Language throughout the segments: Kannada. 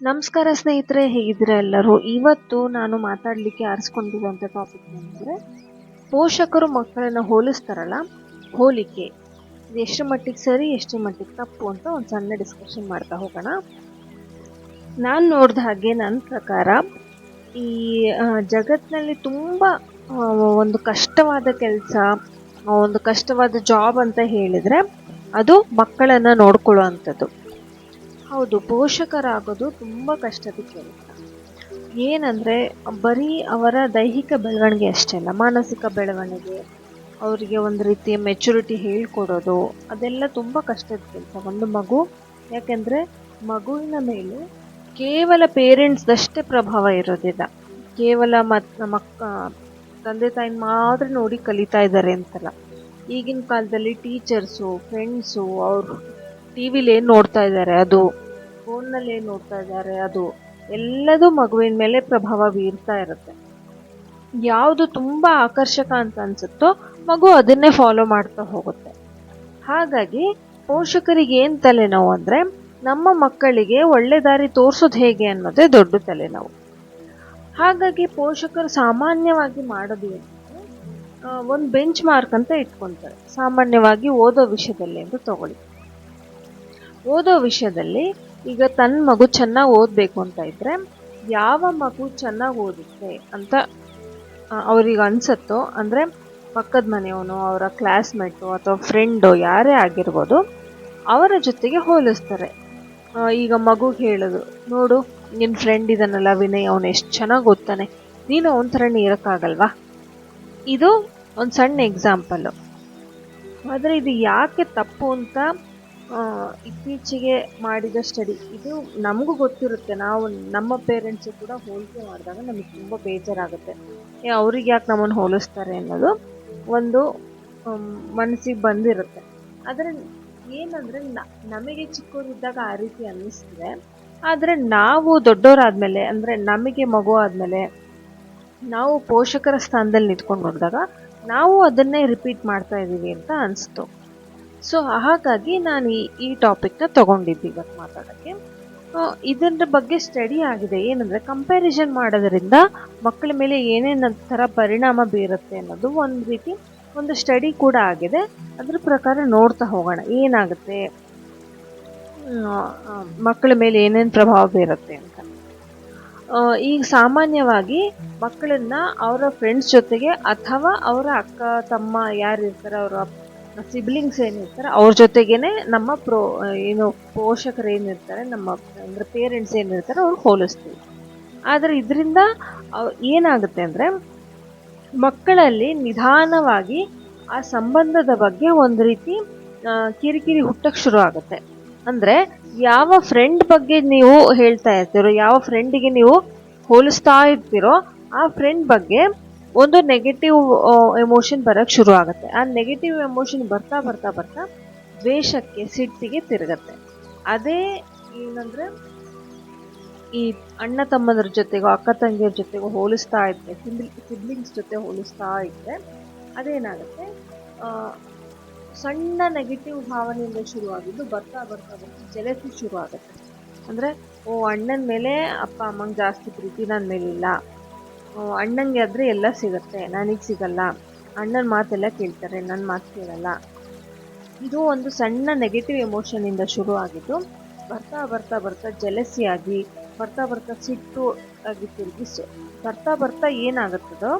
ನಮಸ್ಕಾರ ಸ್ನೇಹಿತರೆ, ಹೇಗಿದ್ದೀರಾ ಎಲ್ಲರೂ? ಇವತ್ತು ನಾನು ಮಾತಾಡಲಿಕ್ಕೆ ಆರಿಸ್ಕೊಂಡಿರುವಂಥ ಟಾಪಿಕ್ ಏನಂದರೆ, ಪೋಷಕರು ಮಕ್ಕಳನ್ನು ಹೋಲಿಸ್ತಾರಲ್ಲ, ಹೋಲಿಕೆ ಇದು ಎಷ್ಟು ಮಟ್ಟಿಗೆ ಸರಿ, ಎಷ್ಟು ಮಟ್ಟಿಗೆ ತಪ್ಪು ಅಂತ ಒಂದು ಸಣ್ಣ ಡಿಸ್ಕಷನ್ ಮಾಡ್ತಾ ಹೋಗೋಣ. ನಾನು ನೋಡಿದ ಹಾಗೆ ನನ್ನ ಪ್ರಕಾರ ಈ ಜಗತ್ತಿನಲ್ಲಿ ತುಂಬ ಒಂದು ಕಷ್ಟವಾದ ಕೆಲಸ, ಒಂದು ಕಷ್ಟವಾದ ಜಾಬ್ ಅಂತ ಹೇಳಿದರೆ ಅದು ಮಕ್ಕಳನ್ನು ನೋಡ್ಕೊಳ್ಳೋ ಅಂಥದ್ದು. ಹೌದು, ಪೋಷಕರಾಗೋದು ತುಂಬ ಕಷ್ಟದ ಕೆಲಸ. ಏನಂದರೆ ಬರೀ ಅವರ ದೈಹಿಕ ಬೆಳವಣಿಗೆ ಅಷ್ಟೇ ಅಲ್ಲ, ಮಾನಸಿಕ ಬೆಳವಣಿಗೆ, ಅವರಿಗೆ ಒಂದು ರೀತಿಯ ಮೆಚುರಿಟಿ ಹೇಳ್ಕೊಡೋದು, ಅದೆಲ್ಲ ತುಂಬ ಕಷ್ಟದ ಕೆಲಸ ಒಂದು ಮಗು. ಯಾಕೆಂದರೆ ಮಗುವಿನ ಮೇಲೆ ಕೇವಲ ಪೇರೆಂಟ್ಸ್ದಷ್ಟೇ ಪ್ರಭಾವ ಇರೋದಿಲ್ಲ. ಕೇವಲ ತಂದೆ ತಾಯಿನ ಮಾತ್ರ ನೋಡಿ ಕಲಿತಾ ಇದ್ದಾರೆ ಅಂತಲ್ಲ. ಈಗಿನ ಕಾಲದಲ್ಲಿ ಟೀಚರ್ಸು, ಫ್ರೆಂಡ್ಸು, ಅವರು ಟಿ ವಿಲಿ ಏನು ನೋಡ್ತಾ ಇದ್ದಾರೆ ಅದು, ಫೋನ್ನಲ್ಲಿ ಏನು ನೋಡ್ತಾ ಇದ್ದಾರೆ ಅದು, ಎಲ್ಲದೂ ಮಗುವಿನ ಮೇಲೆ ಪ್ರಭಾವ ಬೀರ್ತಾ ಇರುತ್ತೆ. ಯಾವುದು ತುಂಬ ಆಕರ್ಷಕ ಅಂತ ಅನ್ಸುತ್ತೋ ಮಗು ಅದನ್ನೇ ಫಾಲೋ ಮಾಡ್ತಾ ಹೋಗುತ್ತೆ. ಹಾಗಾಗಿ ಪೋಷಕರಿಗೆ ಏನು ತಲೆನೋವು ಅಂದರೆ, ನಮ್ಮ ಮಕ್ಕಳಿಗೆ ಒಳ್ಳೆ ದಾರಿ ತೋರಿಸೋದು ಹೇಗೆ ಅನ್ನೋದೇ ದೊಡ್ಡ ತಲೆನೋವು. ಹಾಗಾಗಿ ಪೋಷಕರು ಸಾಮಾನ್ಯವಾಗಿ ಮಾಡೋದು ಏನಂದರೆ, ಒಂದು ಬೆಂಚ್ ಮಾರ್ಕ್ ಅಂತ ಇಟ್ಕೊತಾರೆ. ಸಾಮಾನ್ಯವಾಗಿ ಓದೋ ವಿಷಯದಲ್ಲಿ ಅಂತ ತಗೊಳ್ಳಿ. ಓದೋ ವಿಷಯದಲ್ಲಿ ಈಗ ತನ್ನ ಮಗು ಚೆನ್ನಾಗಿ ಓದಬೇಕು ಅಂತ ಇದ್ದರೆ, ಯಾವ ಮಗು ಚೆನ್ನಾಗಿ ಓದುತ್ತೆ ಅಂತ ಅವ್ರಿಗೆ ಅನಿಸುತ್ತೋ, ಅಂದರೆ ಪಕ್ಕದ ಮನೆಯವನು, ಅವರ ಕ್ಲಾಸ್ಮೇಟು ಅಥವಾ ಫ್ರೆಂಡು ಯಾರೇ ಆಗಿರ್ಬೋದು, ಅವರ ಜೊತೆಗೆ ಹೋಲಿಸ್ತಾರೆ. ಈಗ ಮಗುಗೆ ಹೇಳೋದು, ನೋಡು ನಿನ್ನ ಫ್ರೆಂಡ್ ಇದನ್ನಲ್ಲ ವಿನಯ್, ಅವನು ಎಷ್ಟು ಚೆನ್ನಾಗಿ ಓದ್ತಾನೆ, ನೀನು ಅವನ ಥರನೇ ಇರೋಕ್ಕಾಗಲ್ವಾ? ಇದು ಒಂದು ಸಣ್ಣ ಎಕ್ಸಾಂಪಲ್ಲು. ಆದರೆ ಇದು ಯಾಕೆ ತಪ್ಪು ಅಂತ ಇತ್ತೀಚೆಗೆ ಮಾಡಿದ ಸ್ಟಡಿ. ಇದು ನಮಗೂ ಗೊತ್ತಿರುತ್ತೆ, ನಾವು ನಮ್ಮ ಪೇರೆಂಟ್ಸು ಕೂಡ ಹೋಲಿಕೆ ಮಾಡಿದಾಗ ನಮಗೆ ತುಂಬ ಬೇಜಾರಾಗುತ್ತೆ. ಅವ್ರಿಗೆ ಯಾಕೆ ನಮ್ಮನ್ನು ಹೋಲಿಸ್ತಾರೆ ಅನ್ನೋದು ಒಂದು ಮನಸ್ಸಿಗೆ ಬಂದಿರುತ್ತೆ. ಆದರೆ ಏನಂದರೆ ನಮಗೆ ಚಿಕ್ಕವರಿದ್ದಾಗ ಆ ರೀತಿ ಅನ್ನಿಸ್ತದೆ. ಆದರೆ ನಾವು ದೊಡ್ಡವರಾದ್ಮೇಲೆ, ಅಂದರೆ ನಮಗೆ ಮಗು ಆದಮೇಲೆ ನಾವು ಪೋಷಕರ ಸ್ಥಾನದಲ್ಲಿ ನಿಂತ್ಕೊಂಡು ನೋಡಿದಾಗ ನಾವು ಅದನ್ನೇ ರಿಪೀಟ್ ಮಾಡ್ತಾ ಇದ್ದೀವಿ ಅಂತ ಅನಿಸ್ತು. ಸೊ ಹಾಗಾಗಿ ನಾನು ಈ ಟಾಪಿಕ್ನ ತೊಗೊಂಡಿದ್ದೆ ಇವತ್ತು ಮಾತಾಡೋಕ್ಕೆ. ಇದರ ಬಗ್ಗೆ ಸ್ಟಡಿ ಆಗಿದೆ. ಏನಂದರೆ ಕಂಪ್ಯಾರಿಸನ್ ಮಾಡೋದ್ರಿಂದ ಮಕ್ಕಳ ಮೇಲೆ ಏನೇನು ಥರ ಪರಿಣಾಮ ಬೀರುತ್ತೆ ಅನ್ನೋದು ಒಂದು ಸ್ಟಡಿ ಕೂಡ ಆಗಿದೆ. ಅದ್ರ ಪ್ರಕಾರ ನೋಡ್ತಾ ಹೋಗೋಣ ಏನಾಗುತ್ತೆ, ಮಕ್ಕಳ ಮೇಲೆ ಏನೇನು ಪ್ರಭಾವ ಬೀರುತ್ತೆ ಅಂತ. ಈಗ ಸಾಮಾನ್ಯವಾಗಿ ಮಕ್ಕಳನ್ನ ಅವರ ಫ್ರೆಂಡ್ಸ್ ಜೊತೆಗೆ ಅಥವಾ ಅವರ ಅಕ್ಕ ತಮ್ಮ ಯಾರಿರ್ತಾರೆ, ಅವರ ಸಿಬ್ಲಿಂಗ್ಸ್ ಏನಿರ್ತಾರೆ ಅವ್ರ ಜೊತೆಗೇನೆ ನಮ್ಮ ಪೋಷಕರು ಏನಿರ್ತಾರೆ, ನಮ್ಮ ಅಂದರೆ ಪೇರೆಂಟ್ಸ್ ಏನಿರ್ತಾರೆ ಅವ್ರು ಹೋಲಿಸ್ತೀವಿ. ಆದರೆ ಇದರಿಂದ ಏನಾಗುತ್ತೆ ಅಂದರೆ, ಮಕ್ಕಳಲ್ಲಿ ನಿಧಾನವಾಗಿ ಆ ಸಂಬಂಧದ ಬಗ್ಗೆ ಒಂದು ರೀತಿ ಕಿರಿಕಿರಿ ಹುಟ್ಟಕ್ಕೆ ಶುರು ಆಗುತ್ತೆ. ಅಂದರೆ ಯಾವ ಫ್ರೆಂಡ್ ಬಗ್ಗೆ ನೀವು ಹೇಳ್ತಾ ಇರ್ತೀರೋ, ಯಾವ ಫ್ರೆಂಡಿಗೆ ನೀವು ಹೋಲಿಸ್ತಾ ಇರ್ತೀರೋ, ಆ ಫ್ರೆಂಡ್ ಬಗ್ಗೆ ಒಂದು ನೆಗೆಟಿವ್ ಎಮೋಷನ್ ಬರೋಕ್ಕೆ ಶುರು ಆಗುತ್ತೆ. ಆ ನೆಗೆಟಿವ್ ಎಮೋಷನ್ ಬರ್ತಾ ಬರ್ತಾ ಬರ್ತಾ ದ್ವೇಷಕ್ಕೆ, ಸಿಟ್ಟಿಗೆ ತಿರುಗತ್ತೆ. ಅದೇ ಏನಂದರೆ, ಈ ಅಣ್ಣ ತಮ್ಮಂದ್ರ ಜೊತೆಗೋ ಅಕ್ಕ ತಂಗಿಯರ ಜೊತೆಗೋ ಹೋಲಿಸ್ತಾ ಇದ್ದರೆ, ಸಿಬ್ಲಿಂಗ್ಸ್ ಜೊತೆ ಹೋಲಿಸ್ತಾ ಇದ್ದರೆ ಅದೇನಾಗುತ್ತೆ, ಸಣ್ಣ ನೆಗೆಟಿವ್ ಭಾವನೆಯಿಂದ ಶುರುವಾಗಿದ್ದು ಬರ್ತಾ ಬರ್ತಾ ಬರ್ತಾ ಜೆಲಸಿ ಶುರು ಆಗುತ್ತೆ. ಅಂದರೆ ಅಣ್ಣನ ಮೇಲೆ ಅಪ್ಪ ಅಮ್ಮಂಗೆ ಜಾಸ್ತಿ ಪ್ರೀತಿ ನನ್ನ ಮೇಲಿಲ್ಲ, ಅಣ್ಣಂಗೆ ಆದರೆ ಎಲ್ಲ ಸಿಗುತ್ತೆ, ನನಗೆ ಸಿಗಲ್ಲ, ಅಣ್ಣನ ಮಾತೆಲ್ಲ ಕೇಳ್ತಾರೆ, ನನ್ನ ಮಾತು ಕೇಳಲ್ಲ. ಇದು ಒಂದು ಸಣ್ಣ ನೆಗೆಟಿವ್ ಎಮೋಷನಿಂದ ಶುರು ಆಗಿದ್ದು ಬರ್ತಾ ಬರ್ತಾ ಬರ್ತಾ ಜೆಲಸಿಯಾಗಿ, ಬರ್ತಾ ಬರ್ತಾ ಸಿಟ್ಟು ಆಗಿ ತಿರುಗಿ ಬರ್ತಾ ಬರ್ತಾ ಏನಾಗುತ್ತದೋ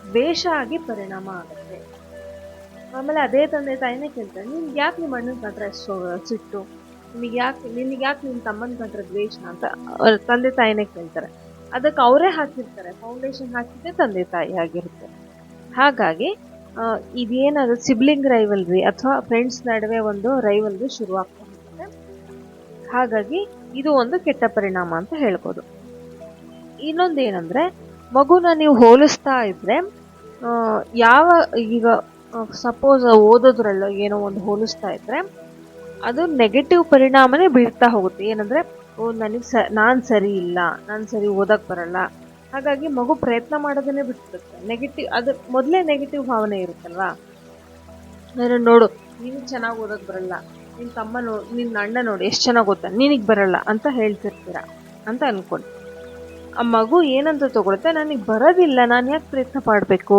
ದ್ವೇಷ ಆಗಿ ಪರಿಣಾಮ ಆಗುತ್ತೆ. ಆಮೇಲೆ ಅದೇ ತಂದೆ ತಾಯಿನೇ ಕೇಳ್ತಾರೆ, ನಿನ್ಗೆ ಯಾಕೆ ನಿಮ್ಮ ಅಣ್ಣನ ಕಂಡ್ರೆ ಅಷ್ಟು ಸಿಟ್ಟು, ನಿನಗೆ ಯಾಕೆ ನಿಮ್ಮ ತಮ್ಮನ ಕಂಡ್ರೆ ದ್ವೇಷ ಅಂತ ತಂದೆ ತಾಯಿನೇ ಕೇಳ್ತಾರೆ. ಅದಕ್ಕೆ ಅವರೇ ಹಾಕಿರ್ತಾರೆ, ಫೌಂಡೇಶನ್ ಹಾಕಿದ್ದೆ ತಂದೆ ತಾಯಿ ಆಗಿರುತ್ತೆ. ಹಾಗಾಗಿ ಇದೇನಾದ್ರು ಸಿಬ್ಲಿಂಗ್ ರೈವಲ್ರಿ ಅಥವಾ ಫ್ರೆಂಡ್ಸ್ ನಡುವೆ ಒಂದು ರೈವಲ್ರಿ ಶುರುವಾಗ್ತಾ ಹೋಗುತ್ತೆ. ಹಾಗಾಗಿ ಇದು ಒಂದು ಕೆಟ್ಟ ಪರಿಣಾಮ ಅಂತ ಹೇಳ್ಬೋದು. ಇನ್ನೊಂದೇನೆಂದರೆ, ಮಗುನ ನೀವು ಹೋಲಿಸ್ತಾ ಇದ್ದರೆ, ಈಗ ಸಪೋಸ್ ಓದೋದ್ರಲ್ಲೋ ಏನೋ ಒಂದು ಹೋಲಿಸ್ತಾ ಇದ್ದರೆ ಅದು ನೆಗೆಟಿವ್ ಪರಿಣಾಮನೇ ಬೀಳ್ತಾ ಹೋಗುತ್ತೆ. ಏನಂದರೆ, ನಾನು ಸರಿ ಇಲ್ಲ, ನಾನು ಸರಿ ಓದಕ್ಕೆ ಬರಲ್ಲ, ಹಾಗಾಗಿ ಮಗು ಪ್ರಯತ್ನ ಮಾಡೋದನ್ನೇ ಬಿಟ್ಬಿಡುತ್ತೆ. ನೆಗೆಟಿವ್, ಅದು ಮೊದಲೇ ನೆಗೆಟಿವ್ ಭಾವನೆ ಇರುತ್ತಲ್ವಾ. ನೋಡು ನಿನಗೆ ಚೆನ್ನಾಗಿ ಓದಕ್ಕೆ ಬರಲ್ಲ, ನಿನ್ನ ಅಣ್ಣ ನೋಡಿ ಎಷ್ಟು ಚೆನ್ನಾಗಿ ಓದ್ತಾನೆ, ನಿನಗೆ ಬರಲ್ಲ ಅಂತ ಹೇಳ್ತಿರ್ತೀರ. ಅಂತ ಅನ್ಕೊಳ್ಳಿ. ಆ ಮಗು ಏನಂತ ತಗೊಳುತ್ತೆ, ನನಗೆ ಬರೋದಿಲ್ಲ, ನಾನು ಯಾಕೆ ಪ್ರಯತ್ನ ಪಡಬೇಕು,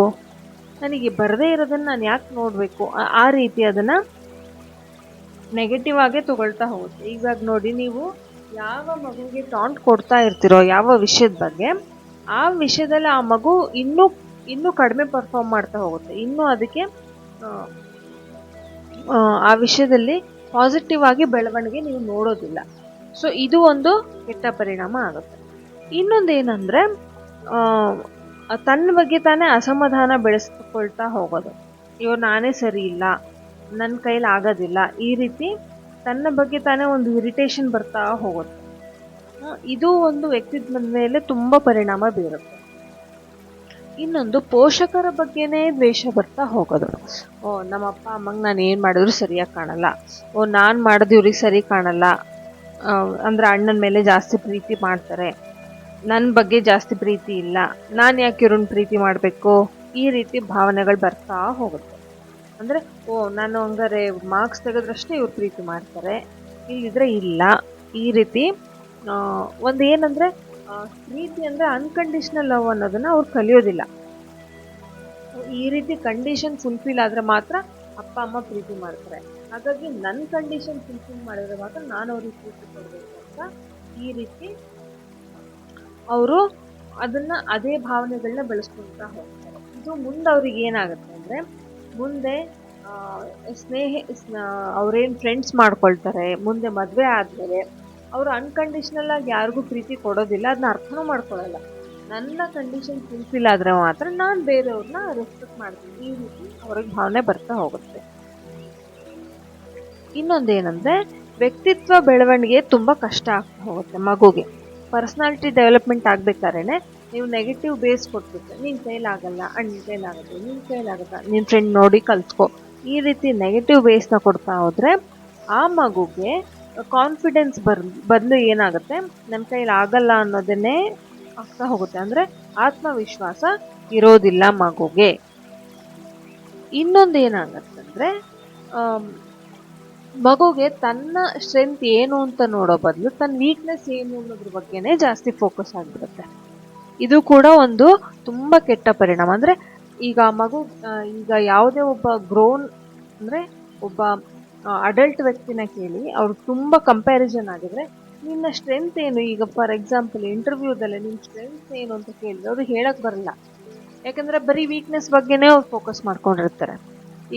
ನನಗೆ ಬರದೇ ಇರೋದನ್ನ ನಾನು ಯಾಕೆ ನೋಡಬೇಕು, ಆ ರೀತಿ ಅದನ್ನ ನೆಗೆಟಿವ್ ಆಗೇ ತಗೊಳ್ತಾ ಹೋಗುತ್ತೆ. ಇವಾಗ ನೋಡಿ, ನೀವು ಯಾವ ಮಗುವಿಗೆ ಟಾಂಟ್ ಕೊಡ್ತಾ ಇರ್ತೀರೋ ಯಾವ ವಿಷಯದ ಬಗ್ಗೆ, ಆ ವಿಷಯದಲ್ಲಿ ಆ ಮಗು ಇನ್ನೂ ಕಡಿಮೆ ಪರ್ಫಾರ್ಮ್ ಮಾಡ್ತಾ ಹೋಗುತ್ತೆ. ಇನ್ನೂ ಅದಕ್ಕೆ ಆ, ಆ ವಿಷಯದಲ್ಲಿ ಪಾಸಿಟಿವ್ ಆಗಿ ಬೆಳವಣಿಗೆ ನೀವು ನೋಡೋದಿಲ್ಲ. ಸೊ ಇದು ಒಂದು ಕೆಟ್ಟ ಪರಿಣಾಮ ಆಗುತ್ತೆ. ಇನ್ನೊಂದೇನಂದ್ರೆ ತನ್ನ ಬಗ್ಗೆ ತಾನೇ ಅಸಮಾಧಾನ ಬೆಳೆಸ್ಕೊಳ್ತಾ ಹೋಗೋದು. ನಾನೇ ಸರಿ ಇಲ್ಲ, ನನ್ನ ಕೈಲಿ ಆಗೋದಿಲ್ಲ, ಈ ರೀತಿ ತನ್ನ ಬಗ್ಗೆ ತಾನೇ ಒಂದು ಇರಿಟೇಷನ್ ಬರ್ತಾ ಹೋಗುತ್ತೆ. ಇದು ಒಂದು ವ್ಯಕ್ತಿತ್ವದ ಮೇಲೆ ತುಂಬಾ ಪರಿಣಾಮ ಬೀರುತ್ತೆ. ಇನ್ನೊಂದು, ಪೋಷಕರ ಬಗ್ಗೆನೇ ದ್ವೇಷ ಬರ್ತಾ ಹೋಗೋದು. ನಮ್ಮ ಅಪ್ಪ ಅಮ್ಮಂಗೆ ನಾನು ಏನು ಮಾಡಿದ್ರು ಸರಿಯಾಗಿ ಕಾಣಲ್ಲ, ನಾನು ಮಾಡೋದು ಇವ್ರಿಗೆ ಸರಿ ಕಾಣಲ್ಲ, ಅಂದ್ರೆ ಅಣ್ಣನ ಮೇಲೆ ಜಾಸ್ತಿ ಪ್ರೀತಿ ಮಾಡ್ತಾರೆ, ನನ್ನ ಬಗ್ಗೆ ಜಾಸ್ತಿ ಪ್ರೀತಿ ಇಲ್ಲ, ನಾನು ಯಾಕೆ ಇವ್ರನ್ನ ಪ್ರೀತಿ ಮಾಡಬೇಕು, ಈ ರೀತಿ ಭಾವನೆಗಳು ಬರ್ತಾ ಹೋಗುತ್ತೆ. ಅಂದರೆ ನಾನು ಹಂಗಾರೆ ಮಾರ್ಕ್ಸ್ ತೆಗೆದ್ರಷ್ಟೇ ಇವ್ರು ಪ್ರೀತಿ ಮಾಡ್ತಾರೆ, ಇಲ್ಲಿದ್ರೆ ಇಲ್ಲ, ಈ ರೀತಿ ಒಂದು ಏನಂದರೆ ಪ್ರೀತಿ ಅಂದರೆ ಅನ್ಕಂಡೀಷ್ನಲ್ ಲವ್ ಅನ್ನೋದನ್ನು ಅವ್ರು ಕಲಿಯೋದಿಲ್ಲ. ಈ ರೀತಿ ಕಂಡೀಷನ್ ಫುಲ್ಫಿಲ್ ಆದರೆ ಮಾತ್ರ ಅಪ್ಪ ಅಮ್ಮ ಪ್ರೀತಿ ಮಾಡ್ತಾರೆ. ಹಾಗಾಗಿ ನನ್ನ ಕಂಡೀಷನ್ ಫುಲ್ಫಿಲ್ ಮಾಡಿದ್ರೆ ಮಾತ್ರ ನಾನು ಅವ್ರಿಗೆ ಪ್ರೀತಿ ಕೊಡಬೇಕು ಅಂತ ಈ ರೀತಿ ಅವರು ಅದೇ ಭಾವನೆಗಳನ್ನ ಬೆಳೆಸ್ಕೊಳ್ತಾ ಹೋಗ್ತಾರೆ. ಇದು ಮುಂದೆ ಅವ್ರಿಗೆ ಏನಾಗುತ್ತೆ ಅಂದರೆ, ಮುಂದೆ ಅವ್ರೇನು ಫ್ರೆಂಡ್ಸ್ ಮಾಡ್ಕೊಳ್ತಾರೆ, ಮುಂದೆ ಮದುವೆ ಆದಮೇಲೆ ಅವರು ಅನ್ಕಂಡೀಷ್ನಲ್ ಆಗಿ ಯಾರಿಗೂ ಪ್ರೀತಿ ಕೊಡೋದಿಲ್ಲ, ಅದನ್ನ ಅರ್ಥನೂ ಮಾಡ್ಕೊಳ್ಳಲ್ಲ. ನನ್ನ ಕಂಡೀಷನ್ ಫುಲ್ಫಿಲ್ ಆದರೆ ಮಾತ್ರ ನಾನು ಬೇರೆಯವ್ರನ್ನ ರೆಸ್ಪೆಕ್ಟ್ ಮಾಡ್ತೀನಿ, ಈ ರೀತಿ ಅವ್ರಿಗೆ ಭಾವನೆ ಬರ್ತಾ ಹೋಗುತ್ತೆ. ಇನ್ನೊಂದೇನಂದ್ರೆ, ವ್ಯಕ್ತಿತ್ವ ಬೆಳವಣಿಗೆ ತುಂಬ ಕಷ್ಟ ಆಗ್ತಾ ಹೋಗುತ್ತೆ ಮಗುಗೆ. ಪರ್ಸ್ನಾಲಿಟಿ ಡೆವಲಪ್ಮೆಂಟ್ ಆಗ್ಬೇಕಾದ್ರೆ ನೀವು ನೆಗೆಟಿವ್ ಬೇಸ್ ಕೊಟ್ಬಿಟ್ರೆ, ನಿನ್ನ ಕೈಲಾಗಲ್ಲ, ನಿನ್ನ ಕೈಲಾಗುತ್ತೆ, ನಿನ್ನ ಕೈಲಾಗಲ್ಲ, ನಿನ್ನ ಫ್ರೆಂಡ್ ನೋಡಿ ಕಲ್ತ್ಕೊ, ಈ ರೀತಿ ನೆಗೆಟಿವ್ ಬೇಸ್ನ ಕೊಡ್ತಾ ಹೋದ್ರೆ ಆ ಮಗುಗೆ ಕಾನ್ಫಿಡೆನ್ಸ್ ಬದಲು ಏನಾಗುತ್ತೆ, ನನ್ನ ಕೈಲಿ ಆಗಲ್ಲ ಅನ್ನೋದನ್ನೇ ಆಗ್ತಾ ಹೋಗುತ್ತೆ. ಅಂದರೆ ಆತ್ಮವಿಶ್ವಾಸ ಇರೋದಿಲ್ಲ ಮಗುಗೆ. ಇನ್ನೊಂದು ಏನಾಗತ್ತಂದ್ರೆ, ಮಗುಗೆ ತನ್ನ ಸ್ಟ್ರೆಂತ್ ಏನು ಅಂತ ನೋಡೋ ಬದಲು ತನ್ನ ವೀಕ್ನೆಸ್ ಏನು ಅನ್ನೋದ್ರ ಬಗ್ಗೆನೇ ಜಾಸ್ತಿ ಫೋಕಸ್ ಆಗಿಬಿಡುತ್ತೆ. ಇದು ಕೂಡ ಒಂದು ತುಂಬ ಕೆಟ್ಟ ಪರಿಣಾಮ. ಅಂದರೆ ಈಗ ಮಗು ಈಗ ಯಾವುದೇ ಒಬ್ಬ ಗ್ರೋನ್ ಅಂದರೆ ಒಬ್ಬ ಅಡಲ್ಟ್ ವ್ಯಕ್ತಿನ ಕೇಳಿ ಅವ್ರು ತುಂಬ ಕಂಪ್ಯಾರಿಸನ್ ಆಗಿದ್ರೆ, ನಿನ್ನ ಸ್ಟ್ರೆಂತ್ ಏನು, ಈಗ ಫಾರ್ ಎಕ್ಸಾಂಪಲ್ ಇಂಟರ್ವ್ಯೂದಲ್ಲೇ ನಿನ್ನ ಸ್ಟ್ರೆಂತ್ ಏನು ಅಂತ ಕೇಳಿದ್ರೆ ಅವ್ರಿಗೆ ಹೇಳಕ್ಕೆ ಬರಲ್ಲ. ಯಾಕಂದರೆ ಬರೀ ವೀಕ್ನೆಸ್ ಬಗ್ಗೆನೇ ಅವ್ರು ಫೋಕಸ್ ಮಾಡ್ಕೊಂಡಿರ್ತಾರೆ.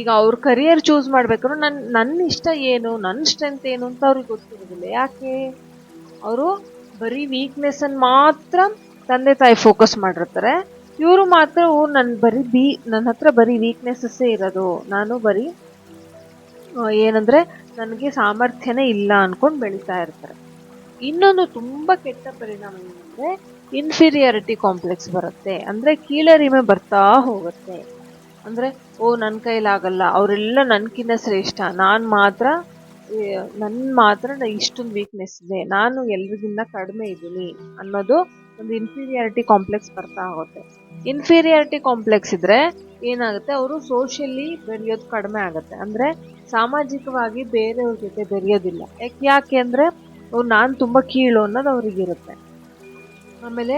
ಈಗ ಅವ್ರ ಕರಿಯರ್ ಚೂಸ್ ಮಾಡ್ಬೇಕಾದ್ರೂ ನನ್ನ ಇಷ್ಟ ಏನು, ನನ್ನ ಸ್ಟ್ರೆಂತ್ ಏನು ಅಂತ ಅವ್ರಿಗೆ ಗೊತ್ತಿರೋದಿಲ್ಲ. ಯಾಕೆ? ಅವರು ಬರೀ ವೀಕ್ನೆಸ್ಸನ್ನು ಮಾತ್ರ ತಂದೆ ತಾಯಿ ಫೋಕಸ್ ಮಾಡಿರ್ತಾರೆ. ಇವರು ಮಾತ್ರ ನನ್ನ ಹತ್ರ ಬರೀ ವೀಕ್ನೆಸ್ಸೇ ಇರೋದು, ನಾನು ಬರೀ ಏನಂದರೆ ನನಗೆ ಸಾಮರ್ಥ್ಯನೇ ಇಲ್ಲ ಅಂದ್ಕೊಂಡು ಬೆಳೀತಾ ಇರ್ತಾರೆ. ಇನ್ನೊಂದು ತುಂಬ ಕೆಟ್ಟ ಪರಿಣಾಮ ಏನಂದರೆ, ಇನ್ಫೀರಿಯಾರಿಟಿ ಕಾಂಪ್ಲೆಕ್ಸ್ ಬರುತ್ತೆ. ಅಂದರೆ ಕೀಳರಿಮೆ ಬರ್ತಾ ಹೋಗುತ್ತೆ. ಅಂದರೆ ನನ್ನ ಕೈಲಾಗಲ್ಲ, ಅವರೆಲ್ಲ ನನಗಿನ್ನ ಶ್ರೇಷ್ಠ, ನನ್ನ ಮಾತ್ರ ಇಷ್ಟೊಂದು ವೀಕ್ನೆಸ್ ಇದೆ, ನಾನು ಎಲ್ರಿಗಿನ್ನ ಕಡಿಮೆ ಇದ್ದೀನಿ ಅನ್ನೋದು ಒಂದು ಇನ್ಫೀರಿಯಾರಿಟಿ ಕಾಂಪ್ಲೆಕ್ಸ್ ಬರ್ತಾ ಹೋಗುತ್ತೆ. ಇನ್ಫೀರಿಯಾರಿಟಿ ಕಾಂಪ್ಲೆಕ್ಸ್ ಇದ್ರೆ ಏನಾಗುತ್ತೆ, ಅವರು ಸೋಷಿಯಲಿ ಬೆರೆಯೋದು ಕಡಿಮೆ ಆಗುತ್ತೆ. ಅಂದರೆ ಸಾಮಾಜಿಕವಾಗಿ ಬೇರೆಯವ್ರ ಜೊತೆ ಬೆರೆಯೋದಿಲ್ಲ. ಯಾಕೆ ಅಂದರೆ ನಾನು ತುಂಬ ಕೀಳು ಅನ್ನೋದು ಅವ್ರಿಗಿರುತ್ತೆ. ಆಮೇಲೆ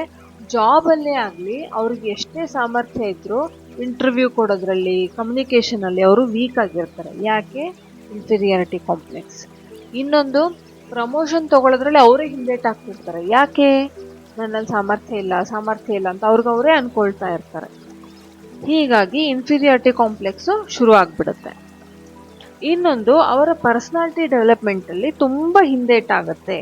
ಜಾಬಲ್ಲೇ ಆಗಲಿ ಅವ್ರಿಗೆ ಎಷ್ಟೇ ಸಾಮರ್ಥ್ಯ ಇದ್ದರೂ ಇಂಟರ್ವ್ಯೂ ಕೊಡೋದ್ರಲ್ಲಿ, ಕಮ್ಯುನಿಕೇಷನಲ್ಲಿ ಅವರು ವೀಕ್ ಆಗಿರ್ತಾರೆ. ಯಾಕೆ? Inferiority complex. ಇನ್ನೊಂದು, ಪ್ರಮೋಷನ್ ತೊಗೊಳೋದ್ರಲ್ಲಿ ಅವರೇ ಹಿಂದೇಟಾಗ್ತಿರ್ತಾರೆ. ಯಾಕೆ? ನನ್ನಲ್ಲಿ ಸಾಮರ್ಥ್ಯ ಇಲ್ಲ ಅಂತ ಅವ್ರಿಗೆ ಅನ್ಕೊಳ್ತಾ ಇರ್ತಾರೆ. ಹೀಗಾಗಿ ಇನ್ಫೀರಿಯಾರಿಟಿ ಕಾಂಪ್ಲೆಕ್ಸು ಶುರು ಆಗಿಬಿಡುತ್ತೆ. ಇನ್ನೊಂದು, ಅವರ ಪರ್ಸನಾಲಿಟಿ ಡೆವಲಪ್ಮೆಂಟಲ್ಲಿ ತುಂಬ ಹಿಂದೇಟಾಗುತ್ತೆ.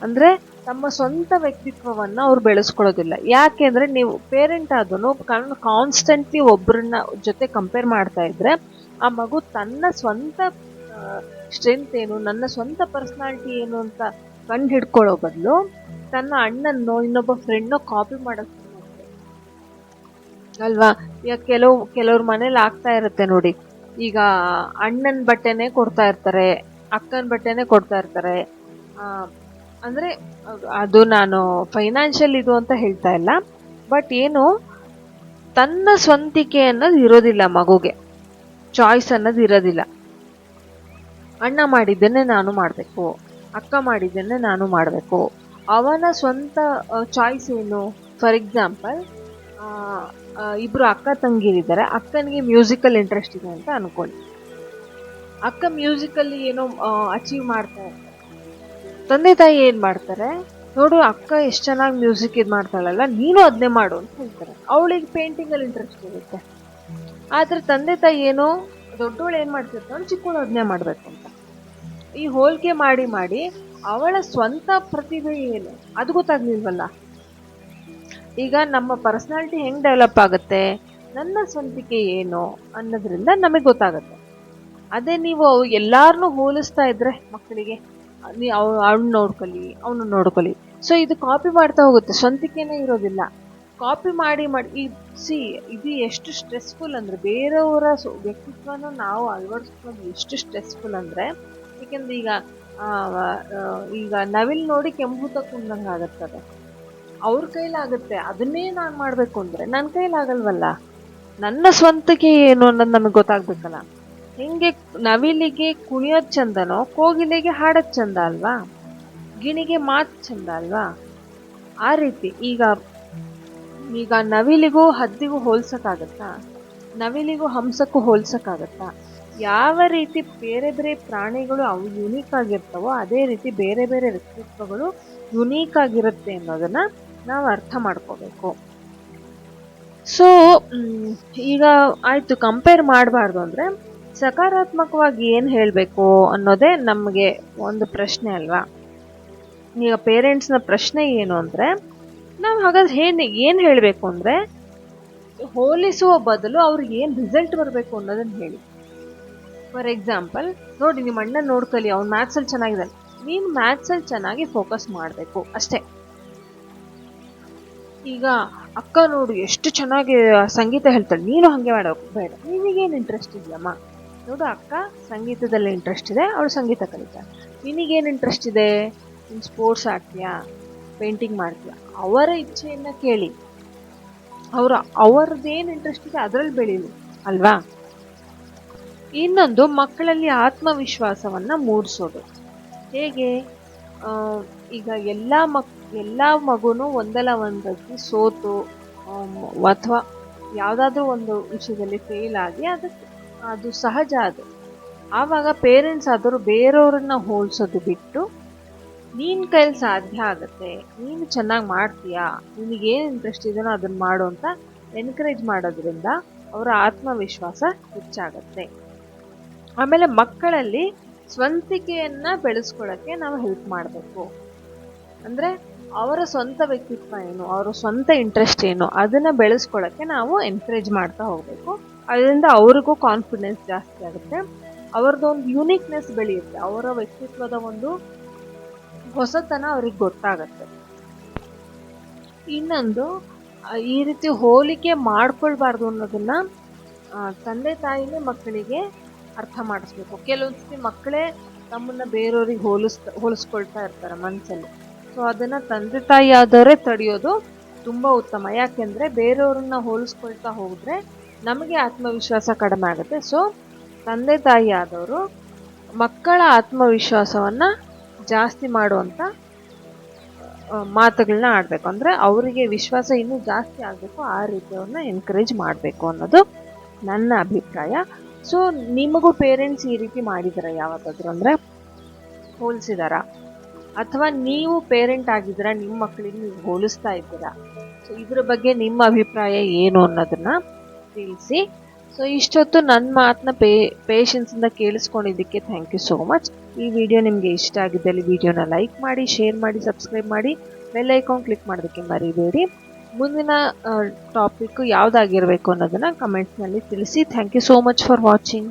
ಅಂದರೆ ತಮ್ಮ ಸ್ವಂತ ವ್ಯಕ್ತಿತ್ವವನ್ನು ಅವ್ರು ಬೆಳೆಸ್ಕೊಳ್ಳೋದಿಲ್ಲ. ಯಾಕೆ ಅಂದರೆ, ನೀವು ಪೇರೆಂಟ್ ಆದನು ಕಾನ್ಸ್ಟೆಂಟ್ಲಿ ಒಬ್ಬರನ್ನ ಜೊತೆ ಕಂಪೇರ್ ಮಾಡ್ತಾ ಇದ್ರೆ ಆ ಮಗು ತನ್ನ ಸ್ವಂತ ಸ್ಟ್ರೆಂತ್ ಏನು, ನನ್ನ ಸ್ವಂತ ಪರ್ಸನಾಲಿಟಿ ಏನು ಅಂತ ಕಂಡು ಹಿಡ್ಕೊಳ್ಳೋ ಬದಲು ತನ್ನ ಅಣ್ಣನೋ ಇನ್ನೊಬ್ಬ ಫ್ರೆಂಡ್ನೋ ಕಾಪಿ ಮಾಡೋಕ್ಕೆ ಅಲ್ವಾ. ಈಗ ಕೆಲವ್ರ ಮನೇಲಿ ಆಗ್ತಾ ಇರುತ್ತೆ ನೋಡಿ, ಈಗ ಅಣ್ಣನ ಬಟ್ಟೆನೇ ಕೊಡ್ತಾ ಇರ್ತಾರೆ, ಅಕ್ಕನ ಬಟ್ಟೆನೇ ಕೊಡ್ತಾ ಇರ್ತಾರೆ. ಅಂದರೆ ಅದು ನಾನು ಫೈನಾನ್ಷಿಯಲ್ ಇದು ಅಂತ ಹೇಳ್ತಾ ಇಲ್ಲ, ಬಟ್ ಏನು, ತನ್ನ ಸ್ವಂತಿಕೆ ಅನ್ನೋದು ಇರೋದಿಲ್ಲ ಮಗುಗೆ, ಚಾಯ್ಸ್ ಅನ್ನೋದು ಇರೋದಿಲ್ಲ. ಅಣ್ಣ ಮಾಡಿದ್ದನ್ನೇ ನಾನು ಮಾಡಬೇಕು, ಅಕ್ಕ ಮಾಡಿದ್ದನ್ನೇ ನಾನು ಮಾಡಬೇಕು, ಅವನ ಸ್ವಂತ ಚಾಯ್ಸ್ ಏನು. ಫಾರ್ ಎಕ್ಸಾಂಪಲ್, ಇಬ್ರು ಅಕ್ಕ ತಂಗಿರಿದ್ದಾರೆ, ಅಕ್ಕನಿಗೆ ಮ್ಯೂಸಿಕಲ್ ಇಂಟ್ರೆಸ್ಟ್ ಇದೆ ಅಂತ ಅನ್ಕೊಳ್ಳಿ. ಅಕ್ಕ ಮ್ಯೂಸಿಕಲ್ಲಿ ಏನೋ ಅಚೀವ್ ಮಾಡ್ತಾ ಇರ್ತಾರೆ. ತಂದೆ ತಾಯಿ ಏನ್ ಮಾಡ್ತಾರೆ, ನೋಡು ಅಕ್ಕ ಎಷ್ಟು ಚೆನ್ನಾಗಿ ಮ್ಯೂಸಿಕ್ ಇದು ಮಾಡ್ತಾಳಲ್ಲ, ನೀನು ಅದನ್ನೇ ಮಾಡು ಅಂತ ಹೇಳ್ತಾರೆ. ಅವಳಿಗೆ ಪೇಂಟಿಂಗ್ ಅಲ್ಲಿ ಇಂಟ್ರೆಸ್ಟ್ ಇರುತ್ತೆ. ಆದ್ರೆ ತಂದೆ ತಾಯಿ ಏನೋ ದೊಡ್ಡವಳು ಏನ್ ಮಾಡ್ತಿರ್ತಾಳೆ, ಚಿಕ್ಕವಳು ಅದನ್ನೇ ಮಾಡ್ಬೇಕು ಅಂತ. ಈ ಹೋಲಿಕೆ ಮಾಡಿ ಮಾಡಿ ಅವಳ ಸ್ವಂತ ಪ್ರತಿಭೆ ಏನು ಅದು ಗೊತ್ತಾಗ್ಲಿಲ್ವಲ್ಲ. ಈಗ ನಮ್ಮ ಪರ್ಸನಾಲಿಟಿ ಹೆಂಗ್ ಡೆವಲಪ್ ಆಗುತ್ತೆ, ನನ್ನ ಸ್ವಂತಿಕೆ ಏನು ಅನ್ನೋದ್ರಿಂದ ನಮಗೆ ಗೊತ್ತಾಗುತ್ತೆ. ಅದೇ ನೀವು ಎಲ್ಲಾರನ್ನೂ ಹೋಲಿಸ್ತಾ ಇದ್ರೆ ಮಕ್ಕಳಿಗೆ, ಅವ್ನು ನೋಡ್ಕೊಳ್ಳಿ ಅವನು ನೋಡ್ಕೊಳ್ಳಿ, ಸೊ ಇದು ಕಾಪಿ ಮಾಡ್ತಾ ಹೋಗುತ್ತೆ, ಸ್ವಂತಿಕೆನೇ ಇರೋದಿಲ್ಲ. ಕಾಪಿ ಮಾಡಿ ಮಾಡಿ ಇದು ಎಷ್ಟು ಸ್ಟ್ರೆಸ್ಫುಲ್ ಅಂದ್ರೆ, ಬೇರೆಯವರ ವ್ಯಕ್ತಿತ್ವನ ನಾವು ಅಳವಡಿಸ್ಕೊಳ್ಳೋದು ಎಷ್ಟು ಸ್ಟ್ರೆಸ್ಫುಲ್ ಅಂದ್ರೆ, ಯಾಕೆಂದ್ರೆ ಈಗ ನವಿಲ್ ನೋಡಿ ಕೆಂಪುತ ಕುಂದಂಗ ಆಗತ್ತದ. ಅವ್ರ ಕೈಲಾಗುತ್ತೆ, ಅದನ್ನೇ ನಾನು ಮಾಡ್ಬೇಕು ಅಂದ್ರೆ ನನ್ನ ಕೈಲಾಗಲ್ವಲ್ಲ. ನನ್ನ ಸ್ವಂತಿಕೆ ಏನು ಅನ್ನೋದು ನಮಗೆ ಗೊತ್ತಾಗ್ಬೇಕಲ್ಲ. ಹೆಂಗೆ ನವಿಲಿಗೆ ಕುಣಿಯೋದ್ ಚಂದನೋ ಕೋಗಿಲೆಗೆ ಹಾಡೋದ್ ಚಂದ ಅಲ್ವಾ, ಗಿಣಿಗೆ ಮಾತು ಚಂದ ಅಲ್ವಾ, ಆ ರೀತಿ ಈಗ ನವಿಲಿಗೂ ಹದ್ದಿಗೂ ಹೋಲ್ಸಕ್ಕಾಗತ್ತಾ, ನವಿಲಿಗೂ ಹಂಸಕ್ಕೂ ಹೋಲ್ಸಕ್ಕಾಗತ್ತಾ? ಯಾವ ರೀತಿ ಬೇರೆ ಬೇರೆ ಪ್ರಾಣಿಗಳು ಅವು ಯುನೀಕ್ ಆಗಿರ್ತಾವೋ ಅದೇ ರೀತಿ ಬೇರೆ ಬೇರೆ ವ್ಯಕ್ತಿತ್ವಗಳು ಯುನೀಕ್ ಆಗಿರುತ್ತೆ ಅನ್ನೋದನ್ನ ನಾವು ಅರ್ಥ ಮಾಡ್ಕೋಬೇಕು. ಸೊ ಈಗ ಆಯ್ತು, ಕಂಪೇರ್ ಮಾಡಬಾರ್ದು ಅಂದ್ರೆ ಸಕಾರಾತ್ಮಕವಾಗಿ ಏನ್ ಹೇಳ್ಬೇಕು ಅನ್ನೋದೇ ನಮಗೆ ಒಂದು ಪ್ರಶ್ನೆ ಅಲ್ವಾ. ಈಗ ಪೇರೆಂಟ್ಸ್ನ ಪ್ರಶ್ನೆ ಏನು ಅಂದ್ರೆ, ನಾವು ಹಾಗಾದ್ರೆ ಏನ್ ಹೇಳ್ಬೇಕು ಅಂದ್ರೆ, ಹೋಲಿಸುವ ಬದಲು ಅವ್ರಿಗೆ ಏನ್ ರಿಸಲ್ಟ್ ಬರಬೇಕು ಅನ್ನೋದನ್ನ ಹೇಳಿ. ಫಾರ್ ಎಕ್ಸಾಂಪಲ್, ನೋಡಿ ನಿಮ್ಮ ಅಣ್ಣ ನೋಡ್ಕೊಳ್ಳಿ, ಅವ್ನು ಮ್ಯಾಥ್ಸ್ ಅಲ್ಲಿ ಚೆನ್ನಾಗಿದ್ದಾನೆ, ನೀನು ಮ್ಯಾಥ್ಸ್ ಅಲ್ಲಿ ಚೆನ್ನಾಗಿ ಫೋಕಸ್ ಮಾಡಬೇಕು ಅಷ್ಟೇ. ಈಗ ಅಕ್ಕ ನೋಡು ಎಷ್ಟು ಚೆನ್ನಾಗಿ ಸಂಗೀತ ಹೇಳ್ತಾಳೆ, ನೀನು ಹಂಗೆ ಮಾಡೋಕೆ ಬೇಡ, ನಿನಗೇನು ಇಂಟ್ರೆಸ್ಟ್ ಇದೆಯಮ್ಮ, ನೋಡು ಅಕ್ಕ ಸಂಗೀತದಲ್ಲಿ ಇಂಟ್ರೆಸ್ಟ್ ಇದೆ, ಅವಳು ಸಂಗೀತ ಕಲಿತಾಳೆ. ನಿನಗೇನು ಇಂಟ್ರೆಸ್ಟ್ ಇದೆ, ನೀನು ಸ್ಪೋರ್ಟ್ಸ್ ಆಡ್ತೀಯಾ, ಪೇಂಟಿಂಗ್ ಮಾಡ್ತೀಯಾ, ಅವರ ಇಚ್ಛೆಯನ್ನ ಕೇಳಿ, ಅವ್ರದ್ದೇನು ಇಂಟ್ರೆಸ್ಟ್ ಇದೆ ಅದರಲ್ಲಿ ಬೆಳೀಲಿ ಅಲ್ವಾ. ಇನ್ನೊಂದು, ಮಕ್ಕಳಲ್ಲಿ ಆತ್ಮವಿಶ್ವಾಸವನ್ನ ಮೂಡಿಸೋದು ಹೇಗೆ. ಈಗ ಎಲ್ಲ ಮಗುನು ಒಂದಲ್ಲ ಒಂದಾಗಿ ಸೋತು ಅಥವಾ ಯಾವುದಾದ್ರೂ ಒಂದು ವಿಷಯದಲ್ಲಿ ಫೇಲ್ ಆಗಿ ಅದು ಸಹಜ. ಆವಾಗ ಪೇರೆಂಟ್ಸ್ ಆದರೂ ಬೇರೆಯವ್ರನ್ನ ಹೋಲಿಸೋದು ಬಿಟ್ಟು, ನೀನ್ ಕೈಲಿ ಸಾಧ್ಯ ಆಗತ್ತೆ, ನೀನು ಚೆನ್ನಾಗಿ ಮಾಡ್ತೀಯಾ, ನಿನಗೇನು ಇಂಟ್ರೆಸ್ಟ್ ಇದೆಯೋ ಅದನ್ನ ಮಾಡು ಅಂತ ಎನ್ಕರೇಜ್ ಮಾಡೋದ್ರಿಂದ ಅವರ ಆತ್ಮವಿಶ್ವಾಸ ಹೆಚ್ಚಾಗತ್ತೆ. ಆಮೇಲೆ ಮಕ್ಕಳಲ್ಲಿ ಸ್ವಂತಿಕೆಯನ್ನ ಬೆಳೆಸ್ಕೊಳ್ಳೋಕ್ಕೆ ನಾವು ಹೆಲ್ಪ್ ಮಾಡಬೇಕು. ಅಂದ್ರೆ ಅವರ ಸ್ವಂತ ವ್ಯಕ್ತಿತ್ವ ಏನು, ಅವರ ಸ್ವಂತ ಇಂಟ್ರೆಸ್ಟ್ ಏನು ಅದನ್ನ ಬೆಳೆಸ್ಕೊಳ್ಳೋಕ್ಕೆ ನಾವು ಎನ್ಕರೇಜ್ ಮಾಡ್ತಾ ಹೋಗ್ಬೇಕು. ಅದರಿಂದ ಅವ್ರಿಗೂ ಕಾನ್ಫಿಡೆನ್ಸ್ ಜಾಸ್ತಿ ಆಗುತ್ತೆ, ಅವ್ರದ್ದೊಂದು ಯುನೀಕ್ನೆಸ್ ಬೆಳೆಯುತ್ತೆ, ಅವರ ವ್ಯಕ್ತಿತ್ವದ ಒಂದು ಹೊಸತನ ಅವ್ರಿಗೆ ಗೊತ್ತಾಗತ್ತೆ. ಇನ್ನೊಂದು, ಈ ರೀತಿ ಹೋಲಿಕೆ ಮಾಡ್ಕೊಳ್ಬಾರ್ದು ಅನ್ನೋದನ್ನ ತಂದೆ ತಾಯಿನೇ ಮಕ್ಕಳಿಗೆ ಅರ್ಥ ಮಾಡಿಸ್ಬೇಕು. ಕೆಲವೊಂದ್ಸತಿ ಮಕ್ಕಳೇ ತಮ್ಮನ್ನ ಬೇರೆಯವ್ರಿಗೆ ಹೋಲಿಸ್ಕೊಳ್ತಾ ಇರ್ತಾರೆ ಮನಸ್ಸಲ್ಲಿ. ಸೊ ಅದನ್ನ ತಂದೆ ತಾಯಿ ಆದವರೇ ತಡೆಯೋದು ತುಂಬಾ ಉತ್ತಮ. ಯಾಕೆಂದ್ರೆ ಬೇರೆಯವ್ರನ್ನ ಹೋಲಿಸ್ಕೊಳ್ತಾ ಹೋದ್ರೆ ನಮಗೆ ಆತ್ಮವಿಶ್ವಾಸ ಕಡಿಮೆ ಆಗುತ್ತೆ. ಸೊ ತಂದೆ ತಾಯಿ ಆದವರು ಮಕ್ಕಳ ಆತ್ಮವಿಶ್ವಾಸವನ್ನ ಜಾಸ್ತಿ ಮಾಡುವಂತ ಮಾತುಗಳನ್ನ ಆಡ್ಬೇಕು. ಅಂದ್ರೆ ಅವರಿಗೆ ವಿಶ್ವಾಸ ಇನ್ನೂ ಜಾಸ್ತಿ ಆಗ್ಬೇಕು, ಆ ರೀತಿ ಅವ್ರನ್ನ ಎನ್ಕರೇಜ್ ಮಾಡಬೇಕು ಅನ್ನೋದು ನನ್ನ ಅಭಿಪ್ರಾಯ. ಸೊ ನಿಮಗೂ ಪೇರೆಂಟ್ಸ್ ಈ ರೀತಿ ಮಾಡಿದಾರ ಯಾವತ್ತಾದ್ರು, ಅಂದ್ರೆ ಹೋಲಿಸಿದಾರ, ಅಥವಾ ನೀವು ಪೇರೆಂಟ್ ಆಗಿದ್ದೀರಾ, ನಿಮ್ಮ ಮಕ್ಕಳಿಗೆ ನೀವು ಹೋಲಿಸ್ತಾ ಇದ್ದೀರಾ? ಸೊ ಇದ್ರ ಬಗ್ಗೆ ನಿಮ್ಮ ಅಭಿಪ್ರಾಯ ಏನು ಅನ್ನೋದನ್ನ ತಿಳಿಸಿ. ಸೊ ಇಷ್ಟೊತ್ತು ನನ್ನ ಮಾತನ್ನ ಪೇಷನ್ಸಿಂದ ಕೇಳಿಸ್ಕೊಂಡಿದ್ದಕ್ಕೆ ಥ್ಯಾಂಕ್ ಯು ಸೋ ಮಚ್. ಈ ವಿಡಿಯೋ ನಿಮಗೆ ಇಷ್ಟ ಆಗಿದ್ದಲ್ಲಿ ವಿಡಿಯೋನ ಲೈಕ್ ಮಾಡಿ, ಶೇರ್ ಮಾಡಿ, ಸಬ್ಸ್ಕ್ರೈಬ್ ಮಾಡಿ, ಬೆಲ್ ಐಕಾನ್ ಕ್ಲಿಕ್ ಮಾಡೋದಕ್ಕೆ ಮರಿಬೇಡಿ. ಮುಂದಿನ ಟಾಪಿಕ್ ಯಾವುದಾಗಿರಬೇಕು ಅನ್ನೋದನ್ನ ಕಮೆಂಟ್ಸ್ನಲ್ಲಿ ತಿಳಿಸಿ. Thank you so much for watching.